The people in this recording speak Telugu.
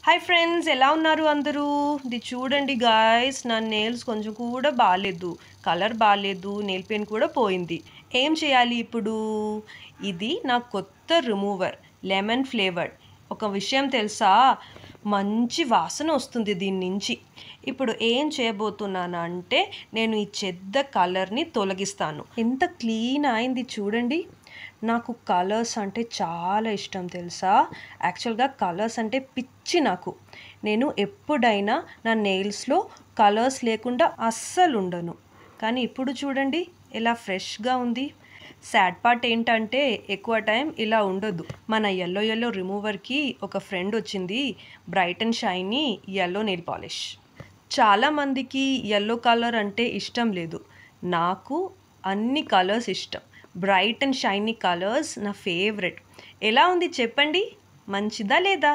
హాయ్ ఫ్రెండ్స్, ఎలా ఉన్నారు అందరూ? ఇది చూడండి గాయ్స్, నా నెయిల్స్ కొంచెం కూడా బాగాలేదు, కలర్ బాగాలేదు, నెయిల్ పెయింట్ కూడా పోయింది. ఏం చేయాలి ఇప్పుడు? ఇది నా కొత్త రిమూవర్, లెమన్ ఫ్లేవర్డ్. ఒక విషయం తెలుసా, మంచి వాసన వస్తుంది దీని నుంచి. ఇప్పుడు ఏం చేయబోతున్నాను అంటే, నేను ఈ చెత్త కలర్ని తొలగిస్తాను. ఎంత క్లీన్ అయింది చూడండి. నాకు కలర్స్ అంటే చాలా ఇష్టం తెలుసా. యాక్చువల్గా కలర్స్ అంటే పిచ్చి నాకు. నేను ఎప్పుడైనా నా నెయిల్స్లో కలర్స్ లేకుండా అస్సలు ఉండను. కానీ ఇప్పుడు చూడండి ఎలా ఫ్రెష్గా ఉంది. సాడ్ పార్ట్ ఏంటంటే ఎక్కువ టైం ఇలా ఉండదు. మన ఎల్లో రిమూవర్కి ఒక ఫ్రెండ్ వచ్చింది, bright and shiny yellow nail polish. చాలామందికి ఎల్లో కలర్ అంటే ఇష్టం లేదు. నాకు అన్ని కలర్స్ ఇష్టం. బ్రైట్ అండ్ షైనీ కలర్స్ నా ఫేవరెట్. ఎలా ఉంది చెప్పండి, మంచిదా లేదా?